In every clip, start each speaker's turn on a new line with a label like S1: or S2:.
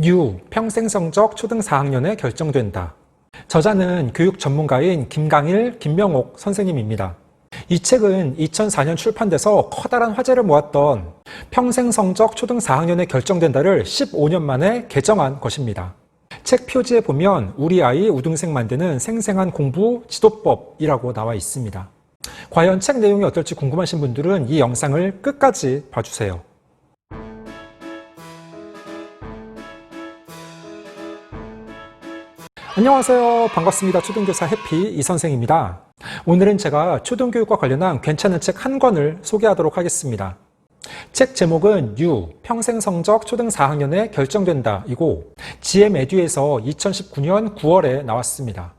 S1: 뉴 평생성적 초등 4학년에 결정된다. 저자는 교육 전문가인 김강일, 김명옥 선생님입니다. 이 책은 2004년 출판돼서 커다란 화제를 모았던 평생성적 초등 4학년에 결정된다를 15년 만에 개정한 것입니다. 책 표지에 보면 우리 아이 우등생 만드는 생생한 공부 지도법이라고 나와 있습니다. 과연 책 내용이 어떨지 궁금하신 분들은 이 영상을 끝까지 봐주세요. 안녕하세요. 반갑습니다. 초등교사 해피 이선생입니다. 오늘은 제가 초등교육과 관련한 괜찮은 책 한 권을 소개하도록 하겠습니다. 책 제목은 뉴 평생성적 초등 4학년에 결정된다 이고 GM 에듀에서 2019년 9월에 나왔습니다.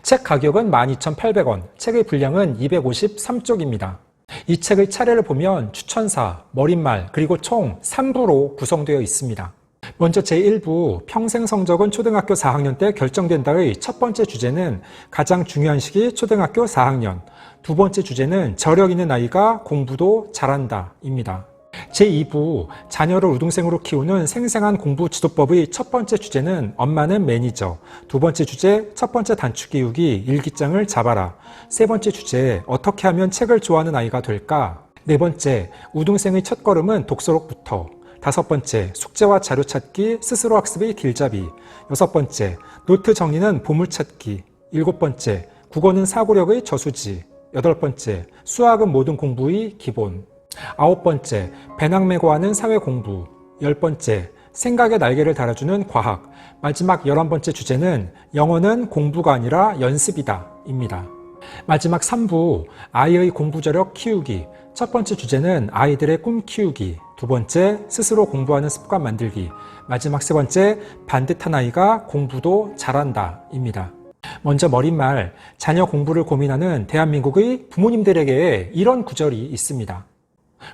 S1: 책 가격은 12,800원, 책의 분량은 253쪽입니다. 이 책의 차례를 보면 추천사, 머릿말, 그리고 총 3부로 구성되어 있습니다. 먼저 제1부 평생 성적은 초등학교 4학년 때 결정된다의 첫 번째 주제는 가장 중요한 시기 초등학교 4학년, 두 번째 주제는 저력 있는 아이가 공부도 잘한다 입니다. 제2부 자녀를 우등생으로 키우는 생생한 공부 지도법의 첫 번째 주제는 엄마는 매니저, 두 번째 주제 첫 번째 단축 기욱이 일기장을 잡아라, 세 번째 주제 어떻게 하면 책을 좋아하는 아이가 될까, 네 번째 우등생의 첫걸음은 독서록부터, 다섯 번째 숙제와 자료 찾기 스스로 학습의 길잡이, 여섯 번째 노트 정리는 보물찾기, 일곱 번째 국어는 사고력의 저수지, 여덟 번째 수학은 모든 공부의 기본, 아홉 번째 배낭 메고 하는 사회 공부, 열 번째 생각의 날개를 달아주는 과학, 마지막 11번째 주제는 영어는 공부가 아니라 연습이다 입니다. 마지막 3부 아이의 공부 저력 키우기, 첫 번째 주제는 아이들의 꿈 키우기, 두 번째 스스로 공부하는 습관 만들기, 마지막 세 번째 반듯한 아이가 공부도 잘한다 입니다. 먼저 머릿말, 자녀 공부를 고민하는 대한민국의 부모님들에게 이런 구절이 있습니다.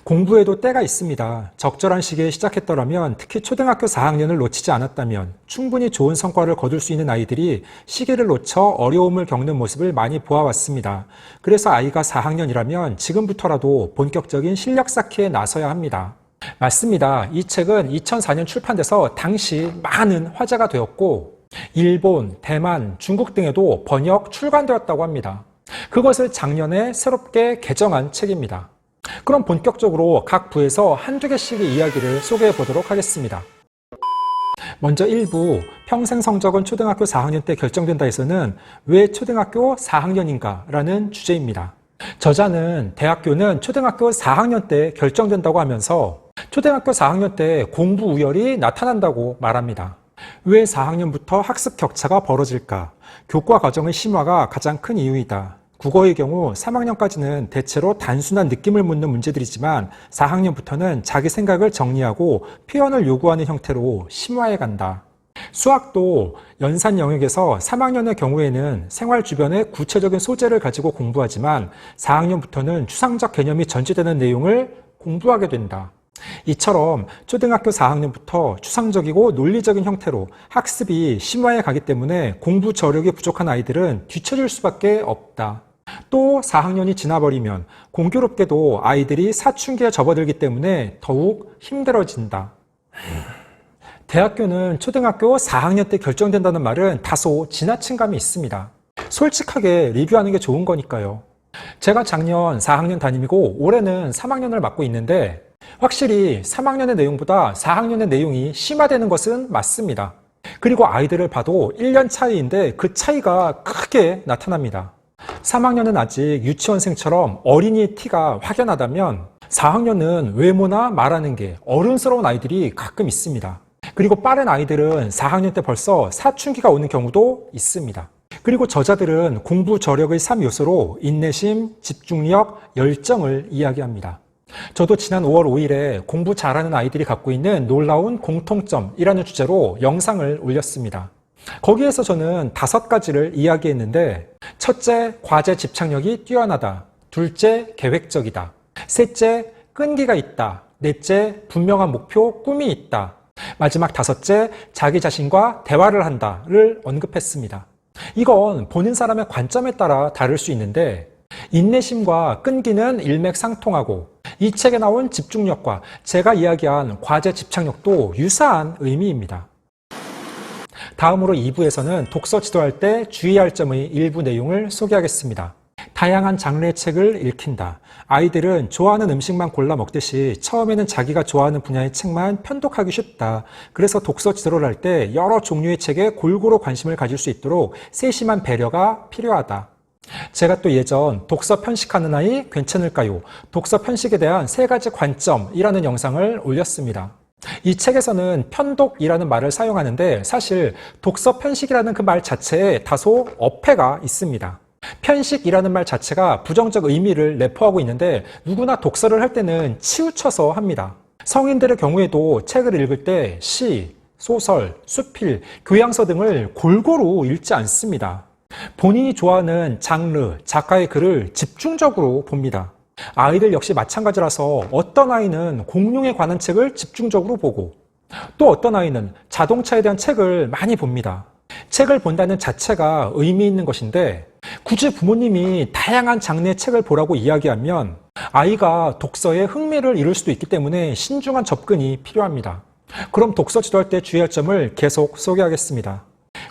S1: 공부에도 때가 있습니다. 적절한 시기에 시작했더라면, 특히 초등학교 4학년을 놓치지 않았다면 충분히 좋은 성과를 거둘 수 있는 아이들이 시기를 놓쳐 어려움을 겪는 모습을 많이 보아왔습니다. 그래서 아이가 4학년이라면 지금부터라도 본격적인 실력 쌓기에 나서야 합니다. 맞습니다. 이 책은 2004년 출판돼서 당시 많은 화제가 되었고 일본, 대만, 중국 등에도 번역, 출간되었다고 합니다. 그것을 작년에 새롭게 개정한 책입니다. 그럼 본격적으로 각 부에서 한두 개씩의 이야기를 소개해 보도록 하겠습니다. 먼저 1부 평생 성적은 초등학교 4학년 때 결정된다에서는 왜 초등학교 4학년인가 라는 주제입니다. 저자는 대학교는 초등학교 4학년 때 결정된다고 하면서 초등학교 4학년 때 공부 우열이 나타난다고 말합니다. 왜 4학년부터 학습 격차가 벌어질까? 교과 과정의 심화가 가장 큰 이유이다. 국어의 경우 3학년까지는 대체로 단순한 느낌을 묻는 문제들이지만 4학년부터는 자기 생각을 정리하고 표현을 요구하는 형태로 심화해 간다. 수학도 연산 영역에서 3학년의 경우에는 생활 주변의 구체적인 소재를 가지고 공부하지만 4학년부터는 추상적 개념이 전제되는 내용을 공부하게 된다. 이처럼 초등학교 4학년부터 추상적이고 논리적인 형태로 학습이 심화해 가기 때문에 공부 저력이 부족한 아이들은 뒤처질 수밖에 없다. 또 4학년이 지나버리면 공교롭게도 아이들이 사춘기에 접어들기 때문에 더욱 힘들어진다. 대학교는 초등학교 4학년 때 결정된다는 말은 다소 지나친 감이 있습니다. 솔직하게 리뷰하는 게 좋은 거니까요. 제가 작년 4학년 담임이고 올해는 3학년을 맡고 있는데 확실히 3학년의 내용보다 4학년의 내용이 심화되는 것은 맞습니다. 그리고 아이들을 봐도 1년 차이인데 그 차이가 크게 나타납니다. 3학년은 아직 유치원생처럼 어린이의 티가 확연하다면 4학년은 외모나 말하는 게 어른스러운 아이들이 가끔 있습니다. 그리고 빠른 아이들은 4학년 때 벌써 사춘기가 오는 경우도 있습니다. 그리고 저자들은 공부 저력의 3요소로 인내심, 집중력, 열정을 이야기합니다. 저도 지난 5월 5일에 공부 잘하는 아이들이 갖고 있는 놀라운 공통점이라는 주제로 영상을 올렸습니다. 거기에서 저는 5가지를 이야기했는데 첫째, 과제 집착력이 뛰어나다. 둘째, 계획적이다. 셋째, 끈기가 있다. 넷째, 분명한 목표, 꿈이 있다. 마지막 5째, 자기 자신과 대화를 한다를 언급했습니다. 이건 보는 사람의 관점에 따라 다를 수 있는데 인내심과 끈기는 일맥상통하고 이 책에 나온 집중력과 제가 이야기한 과제 집착력도 유사한 의미입니다. 다음으로 2부에서는 독서 지도할 때 주의할 점의 일부 내용을 소개하겠습니다. 다양한 장르의 책을 읽힌다. 아이들은 좋아하는 음식만 골라 먹듯이 처음에는 자기가 좋아하는 분야의 책만 편독하기 쉽다. 그래서 독서 지도를 할 때 여러 종류의 책에 골고루 관심을 가질 수 있도록 세심한 배려가 필요하다. 제가 또 예전 독서 편식하는 아이 괜찮을까요? 독서 편식에 대한 3가지 관점이라는 영상을 올렸습니다. 이 책에서는 편독이라는 말을 사용하는데 사실 독서 편식이라는 그 말 자체에 다소 어폐가 있습니다. 편식이라는 말 자체가 부정적 의미를 내포하고 있는데 누구나 독서를 할 때는 치우쳐서 합니다. 성인들의 경우에도 책을 읽을 때 시, 소설, 수필, 교양서 등을 골고루 읽지 않습니다. 본인이 좋아하는 장르, 작가의 글을 집중적으로 봅니다. 아이들 역시 마찬가지라서 어떤 아이는 공룡에 관한 책을 집중적으로 보고 또 어떤 아이는 자동차에 대한 책을 많이 봅니다. 책을 본다는 자체가 의미 있는 것인데 굳이 부모님이 다양한 장르의 책을 보라고 이야기하면 아이가 독서에 흥미를 잃을 수도 있기 때문에 신중한 접근이 필요합니다. 그럼 독서 지도할 때 주의할 점을 계속 소개하겠습니다.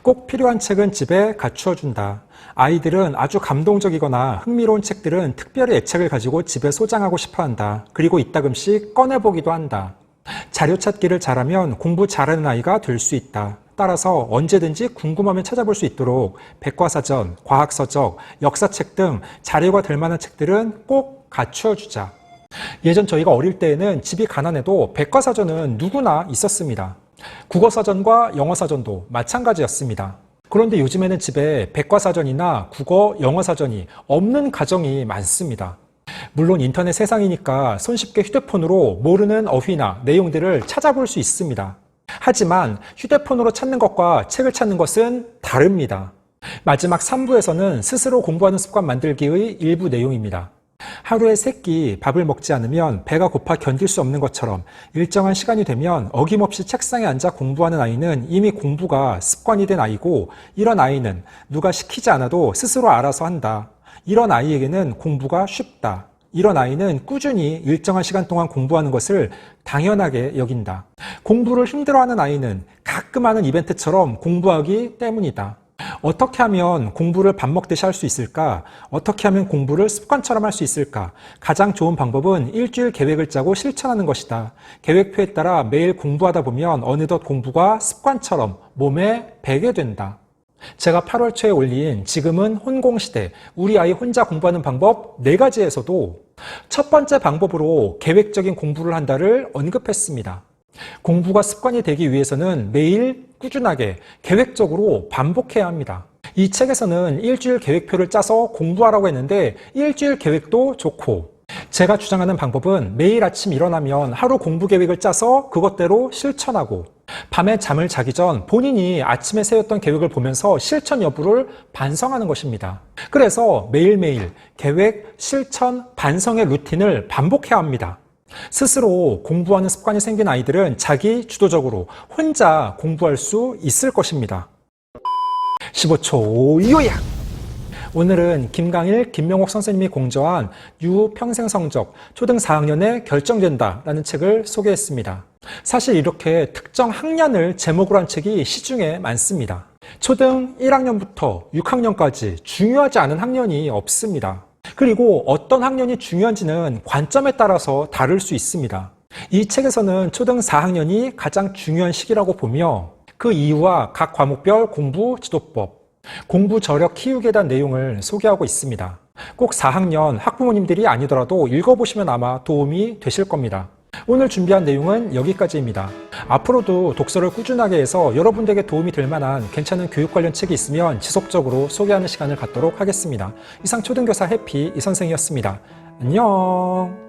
S1: 꼭 필요한 책은 집에 갖추어 준다. 아이들은 아주 감동적이거나 흥미로운 책들은 특별히 애착을 가지고 집에 소장하고 싶어 한다. 그리고 이따금씩 꺼내보기도 한다. 자료 찾기를 잘하면 공부 잘하는 아이가 될 수 있다. 따라서 언제든지 궁금하면 찾아볼 수 있도록 백과사전, 과학서적, 역사책 등 자료가 될 만한 책들은 꼭 갖추어 주자. 예전 저희가 어릴 때에는 집이 가난해도 백과사전은 누구나 있었습니다. 국어사전과 영어사전도 마찬가지였습니다. 그런데 요즘에는 집에 백과사전이나 국어, 영어사전이 없는 가정이 많습니다. 물론 인터넷 세상이니까 손쉽게 휴대폰으로 모르는 어휘나 내용들을 찾아볼 수 있습니다. 하지만 휴대폰으로 찾는 것과 책을 찾는 것은 다릅니다. 마지막 3부에서는 스스로 공부하는 습관 만들기의 일부 내용입니다. 하루에 3끼 밥을 먹지 않으면 배가 고파 견딜 수 없는 것처럼 일정한 시간이 되면 어김없이 책상에 앉아 공부하는 아이는 이미 공부가 습관이 된 아이고 이런 아이는 누가 시키지 않아도 스스로 알아서 한다. 이런 아이에게는 공부가 쉽다. 이런 아이는 꾸준히 일정한 시간 동안 공부하는 것을 당연하게 여긴다. 공부를 힘들어하는 아이는 가끔 하는 이벤트처럼 공부하기 때문이다. 어떻게 하면 공부를 밥 먹듯이 할 수 있을까? 어떻게 하면 공부를 습관처럼 할 수 있을까? 가장 좋은 방법은 일주일 계획을 짜고 실천하는 것이다. 계획표에 따라 매일 공부하다 보면 어느덧 공부가 습관처럼 몸에 배게 된다. 제가 8월 초에 올린 지금은 혼공시대, 우리 아이 혼자 공부하는 방법 4가지에서도 첫 번째 방법으로 계획적인 공부를 한다를 언급했습니다. 공부가 습관이 되기 위해서는 매일 꾸준하게 계획적으로 반복해야 합니다. 이 책에서는 일주일 계획표를 짜서 공부하라고 했는데 일주일 계획도 좋고 제가 주장하는 방법은 매일 아침 일어나면 하루 공부 계획을 짜서 그것대로 실천하고 밤에 잠을 자기 전 본인이 아침에 세웠던 계획을 보면서 실천 여부를 반성하는 것입니다. 그래서 매일매일 계획, 실천, 반성의 루틴을 반복해야 합니다. 스스로 공부하는 습관이 생긴 아이들은 자기 주도적으로 혼자 공부할 수 있을 것입니다. 15초 요약! 오늘은 김강일, 김명옥 선생님이 공저한 유평생성적 초등 4학년에 결정된다 라는 책을 소개했습니다. 사실 이렇게 특정 학년을 제목으로 한 책이 시중에 많습니다. 초등 1학년부터 6학년까지 중요하지 않은 학년이 없습니다. 그리고 어떤 학년이 중요한지는 관점에 따라서 다를 수 있습니다. 이 책에서는 초등 4학년이 가장 중요한 시기라고 보며 그 이유와 각 과목별 공부 지도법, 공부 저력 키우기에 대한 내용을 소개하고 있습니다. 꼭 4학년 학부모님들이 아니더라도 읽어보시면 아마 도움이 되실 겁니다. 오늘 준비한 내용은 여기까지입니다. 앞으로도 독서를 꾸준하게 해서 여러분들에게 도움이 될 만한 괜찮은 교육 관련 책이 있으면 지속적으로 소개하는 시간을 갖도록 하겠습니다. 이상 초등교사 해피 이선생이었습니다. 안녕.